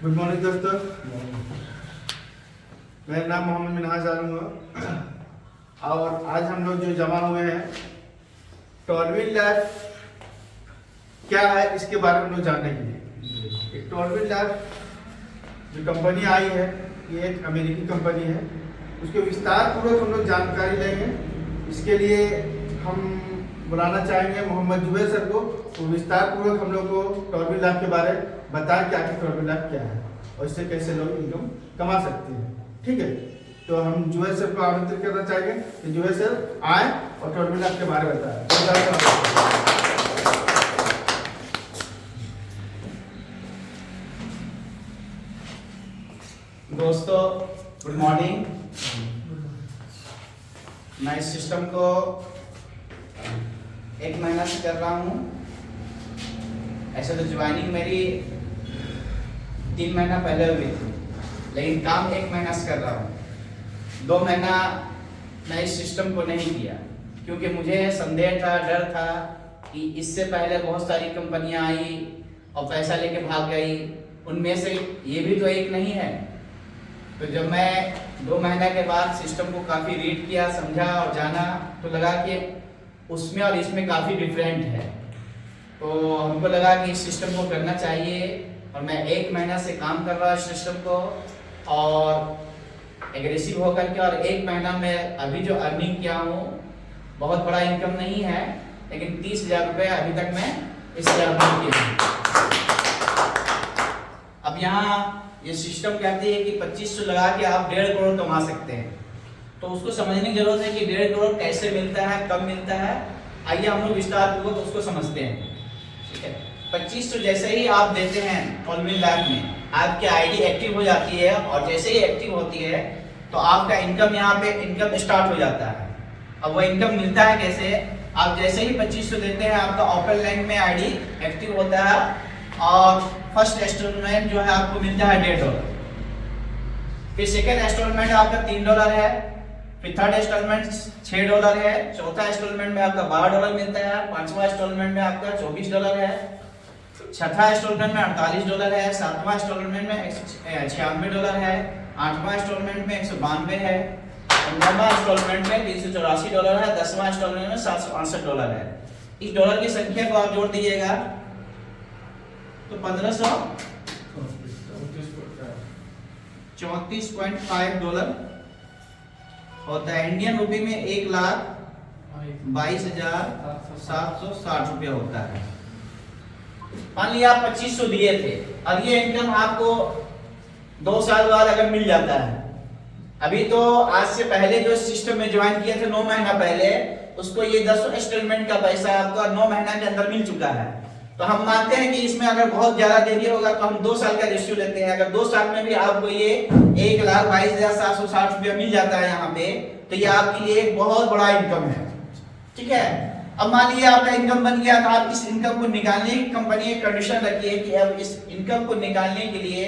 Good morning दोस्तों। मेरा नाम मोहम्मद मिनहाज आलम है और आज हम लोग जो जमा हुए हैं टॉलविन लैब क्या है इसके बारे में हम लोग जानने के लिए। एक टॉलविन लैब जो कंपनी आई है ये एक अमेरिकी कंपनी है, उसके विस्तार पूर्वक हम लोग जानकारी लेंगे। इसके लिए हम बुलाना चाहेंगे मोहम्मद जुबैर सर को, वो विस्तार पूर्वक हम लोग को टॉलविन लैब के बारे में बताएं कि आखिर टॉलविन लैब क्या है और इससे कैसे लोग इनकम कमा सकते हैं। ठीक है, तो हम जुबैर सर को आमंत्रित करना चाहेंगे कि जुबैर सर आए और टॉलविन लैब के बारे में बताएं। दोस्तों गुड मॉर्निंग। मैं इस सिस्टम को 1 महीना से कर रहा हूँ। ऐसे तो ज्वाइनिंग मेरी 3 महीना पहले हुई थी, लेकिन काम 1 महीना से कर रहा हूँ। 2 महीना मैं इस सिस्टम को नहीं किया क्योंकि मुझे संदेह था, डर था कि इससे पहले बहुत सारी कंपनियां आई और पैसा लेके भाग गई, उनमें से ये भी तो एक नहीं है। तो जब मैं 2 महीने के बाद सिस्टम को काफ़ी रीड किया, समझा और जाना, तो लगा कि उसमें और इसमें काफ़ी डिफरेंट है। तो हमको लगा कि इस सिस्टम को करना चाहिए और मैं 1 महीना से काम कर रहा हूँ इस सिस्टम को और एग्रेसिव होकर के, और 1 महीना में अभी जो अर्निंग किया हूँ, बहुत बड़ा इनकम नहीं है, लेकिन 30,000 रुपये अभी तक मैं इससे अर्निंग किया हूँ। अब यहाँ ये सिस्टम कहती है कि 2500 लगा के आप 1.5 करोड़ कमा सकते हैं। तो उसको समझने की जरूरत है कि 1.5 करोड़ कैसे मिलता है, कब मिलता है। आइए हम लोग विस्तार पूर्वक उसको समझते हैं। ठीक है, 2500 जैसे ही आप देते हैं टॉलविन लैब में, आपकी आईडी एक्टिव हो जाती है और जैसे ही एक्टिव होती है तो आपका इनकम यहाँ पे इनकम स्टार्ट हो जाता है। अब वो इनकम मिलता है कैसे? आप जैसे ही 2500 देते हैं आपका ओपन लाइन में आईडी एक्टिव होता है और फर्स्ट इंस्टॉलमेंट जो है आपको मिलता है $1.5। फिर सेकेंड इंस्टॉलमेंट आपका $3 है, फिर थर्ड इंस्टॉलमेंट $6 है, चौथा इंस्टॉलमेंट में आपका $12 मिलता है, पांचवा इंस्टॉलमेंट में आपका $24 है, छठा इंस्टॉलमेंट में $48 है, सातवां इंस्टॉलमेंट में $96 है, आठवां इंस्टॉलमेंट में $192 है, 15वां इंस्टॉलमेंट में $384 है, 10वां इंस्टॉलमेंट में $768 है। इस डॉलर की संख्या को आप जोड़ दीजिएगा तो 1534.5 डॉलर होता है। इंडियन रुपए में 1,22,760 रुपया होता है। मान लिया आप 2500 दिए थे और ये इनकम आपको 2 साल बाद अगर मिल जाता है। अभी तो आज से पहले जो सिस्टम में ज्वाइन किए थे 9 महीना पहले, उसको ये 10 इंस्टॉलमेंट का पैसा आपका 9 महीना के अंदर मिल चुका है। तो हम मानते हैं कि इसमें अगर बहुत ज्यादा देरी होगा तो हम 2 साल का रेशियो लेते हैं। अगर 2 साल में भी आपको ये 1,22,760 रुपया मिल जाता है यहाँ पे, तो ये आपके लिए एक बहुत बड़ा इनकम है। ठीक है, अब मान लीजिए आपका इनकम बन गया तो आप इस इनकम को निकालने की कंपनी एक कंडीशन रखी है कि अब इस इनकम को निकालने के लिए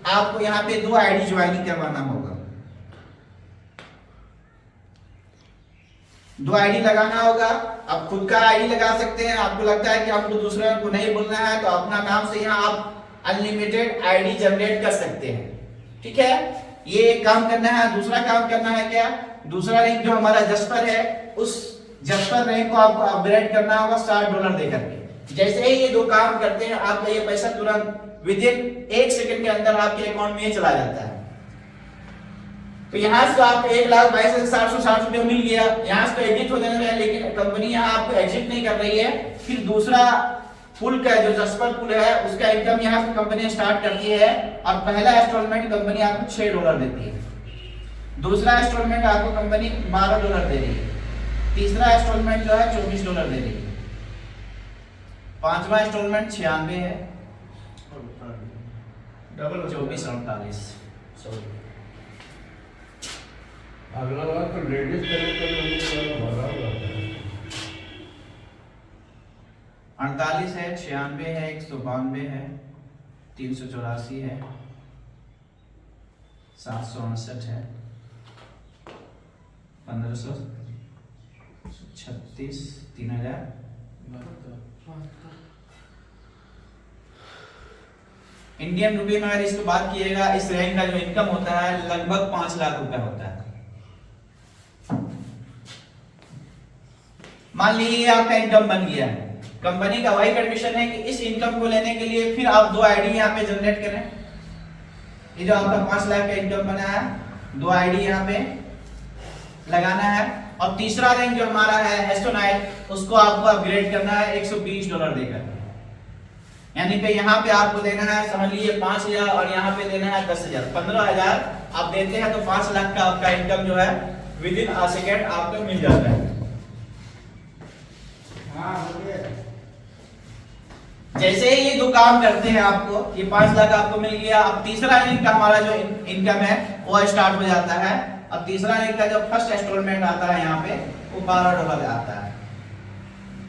आपको यहाँ पे 2 आईडी ज्वाइनिंग करवाना होगा। 2 आईडी लगाना होगा। आप खुद का आईडी लगा सकते हैं, आपको लगता है कि आपको दूसरे को नहीं बोलना है तो अपना नाम से यहाँ आप अनलिमिटेड आईडी जनरेट कर सकते हैं। ठीक है, ये एक काम करना है। दूसरा काम करना है क्या? दूसरा रैंक जो हमारा जस्पर है, उस जस्पर रैंक को आपको अपग्रेड करना होगा $60 देकर के। जैसे ही ये 2 काम करते हैं आपका ये पैसा तुरंत विदिन 1 सेकंड के अंदर आपके अकाउंट में चला जाता है। तो यहाँ से तो आपको 1,22,760 रुपया मिल गया, यहाँ से तो एग्जिट हो जाना है, लेकिन कंपनी यहाँ आपको एग्जिट नहीं कर रही है। फिर दूसरा पुल का जो जस्पर पुल है उसका इनकम यहाँ से कंपनी स्टार्ट करती है और पहला इंस्टॉलमेंट कंपनी आपको $6 देती है, दूसरा इंस्टॉलमेंट आपको कंपनी $12 दे रही है, तीसरा इंस्टॉलमेंट जो है $24 दे रही है, पांचवा इंस्टॉलमेंट 96 है, डबल 2448। सॉरी, अगला बार तो लेडीज कनेक्ट करने भरा हुआ है। 48 है, 96 है, 192 है, 384 है, 759 है, 1536, 3000। इंडियन रुपए में अगर इसको बात किएगा, इस रैंक का जो इनकम होता है लगभग 5 लाख रुपए होता है। मान लीजिए आपका इनकम बन गया है, कंपनी का वही कंडीशन है कि इस इनकम को लेने के लिए फिर आप 2 आईडी यहाँ पे जनरेट करें। ये जो आपका 5 लाख का इनकम बना है, 2 आईडी यहाँ पे लगाना है, और तीसरा रैंक जो हमारा है एस्ट्रोनाइट, उसको आपको अपग्रेड करना है $120 देकर। यानी पे यहाँ पे आपको देना है, समझ लीजिए 5000, और यहाँ पे देना है 10,000, 15,000 आप देते हैं तो 5 लाख का आपका इनकम जो है विद इन अ सेकेंड आपको मिल जाता है। जैसे ही ये 2 काम करते हैं आपको ये 5 लाख आपको मिल गया। अब तीसरा रैंक का हमारा जो इनकम है वो स्टार्ट हो जाता है। अब तीसरा रैंक का जो फर्स्ट इंस्टॉलमेंट आता है यहाँ पे वो $12 आता है,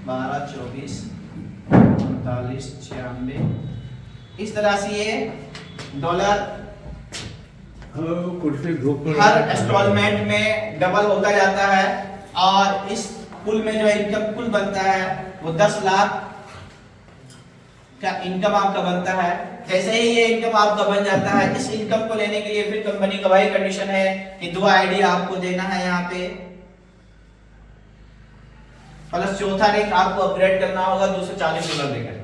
12, 24, 48, 96, इस तरह से ये डॉलर कुर्सी धूप हर इंस्टॉलमेंट में डबल होता जाता है। और इस कुल में जो इनकम कुल बनता है वो 10 लाख का इनकम आपका बनता है। जैसे ही ये इनकम आपका बन जाता है, इस इनकम को लेने के लिए फिर कंपनी का वही कंडीशन है कि 2 आईडी आपको देना है यहाँ पे, प्लस चौथा रैंक आपको अपग्रेड करना होगा $240 देकर।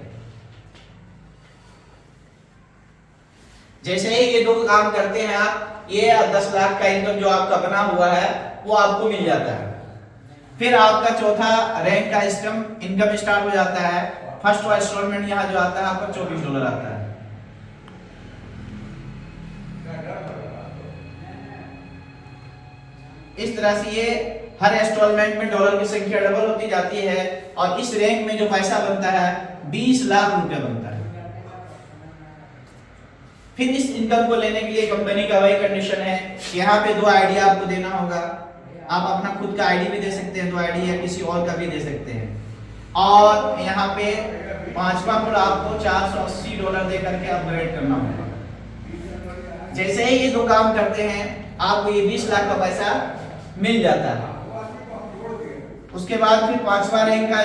जैसे ही ये 2 काम करते हैं आप, ये 10 लाख का इनकम जो आपका बना हुआ है वो आपको मिल जाता है। फिर आपका चौथा रैंक का इनकम स्टार्ट हो जाता है। फर्स्ट वाला इंस्टॉलमेंट यहाँ जो आता है आपका $24 आता है। इस तरह से ये हर इंस्टॉलमेंट में डॉलर की संख्या डबल होती जाती है, और इस रैंक में जो पैसा बनता है 20 लाख रुपए बनता है। फिर इस इनकम को लेने के लिए कंपनी का वही कंडीशन है कि यहाँ पे 2 आईडी आपको देना होगा। आप अपना खुद का आईडी भी दे सकते हैं 2 आईडी, या किसी और का भी दे सकते हैं। और यहाँ पे 5वां पुल आपको $480 दे करके अपग्रेड करना होगा। जैसे ही ये 2 काम करते हैं आपको ये 20 लाख का पैसा मिल जाता है। उसके बाद फिर 5वां रैंक का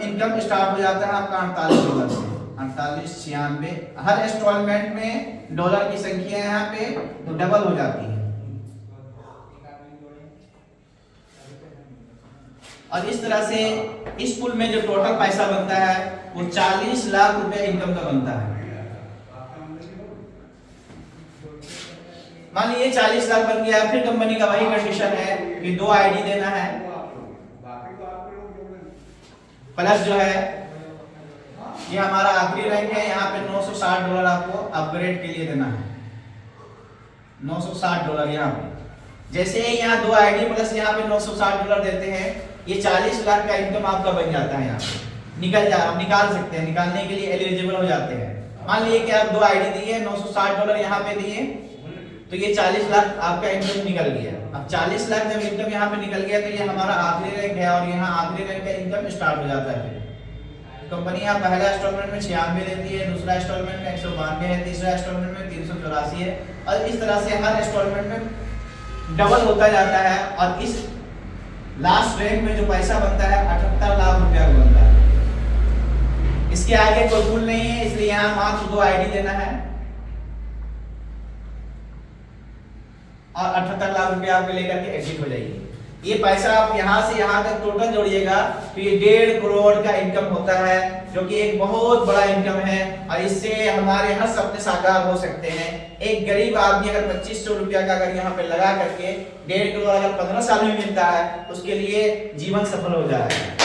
इनकम स्टार्ट हो जाता है आपका $48 से, 48, 96। हर इंस्टॉलमेंट में डॉलर की संख्या यहाँ पे डबल हो जाती है। और इस तरह से इस पुल में जो टोटल पैसा बनता है वो 40 लाख रुपए इनकम का बनता है। मान लीजिए 40 लाख बन गया, फिर कंपनी का वही कंडीशन है कि 2 आईडी देना है, प्लस जो है ये हमारा आखिरी रैंक है, यहाँ पे $960 आपको अपग्रेड के लिए देना है, $960 यहाँ पे। जैसे ही यहाँ 2 आईडी प्लस यहाँ पे $960 देते हैं, ये 40 लाख का इनकम आपका बन जाता है। यहाँ पे आप निकाल सकते हैं, निकालने के लिए एलिजिबल हो जाते हैं। मान लीजिए कि आप 2 आईडी दिए, $960 यहाँ पे दिए, तो ये 40 लाख आपका इनकम निकल गया। अब 40 लाख जब इनकम यहाँ पे निकल गया तो ये हमारा आखिरी रैंक है, और यहाँ आखिरी रैंक का इनकम स्टार्ट हो जाता है। कंपनी यहाँ पहला इंस्टॉलमेंट में 96 देती है, दूसरा इंस्टॉलमेंट में 192 है, तीसरा इंस्टॉलमेंट में 384 है, और इस तरह से हर इंस्टॉलमेंट में डबल होता जाता है। और इस लास्ट रैंक में जो पैसा बनता है 78 लाख रुपया बनता है। इसके आगे कोई पुल नहीं है, इसलिए यहाँ मात्र 2 आईडी देना है, और 78 लाख रुपया आपको लेकर के एग्जिट हो जाएगी। ये पैसा आप यहाँ से यहाँ तक टोटल जोड़िएगा तो ये 1.5 करोड़ का इनकम होता है, जो कि एक बहुत बड़ा इनकम है, और इससे हमारे हर सपने साकार हो सकते हैं। एक गरीब आदमी अगर 2500 रुपया का अगर यहाँ पे लगा करके 1.5 करोड़ अगर 15 साल में मिलता है, उसके लिए जीवन सफल हो जाएगा।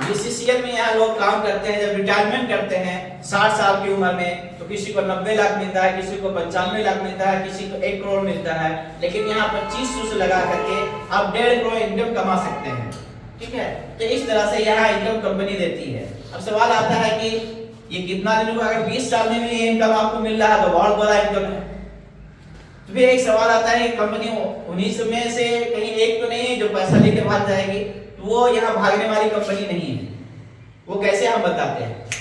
बीसीसीएल में यहाँ लोग काम करते हैं, जब रिटायरमेंट करते हैं 60 साल की उम्र में, तो किसी को 90 लाख मिलता है, किसी को 95 लाख मिलता है, किसी को 1 करोड़ मिलता है। लेकिन यहाँ 2500 से लगा करके आप 1.5 करोड़ इनकम कमा सकते हैं। ठीक है, तो इस तरह से यहाँ इनकम कंपनी देती है। अब सवाल आता है कि ये कितना दिन हुआ, अगर 20 साल में भी ये इनकम आपको मिल रहा है तो बहुत बड़ा इनकम है। तो फिर एक सवाल आता है कि कंपनी उन्हीं में से कहीं एक तो नहीं है जो पैसा लेके भाग जाएगी, तो वो यहाँ भागने वाली कंपनी नहीं है। वो कैसे हम बताते हैं?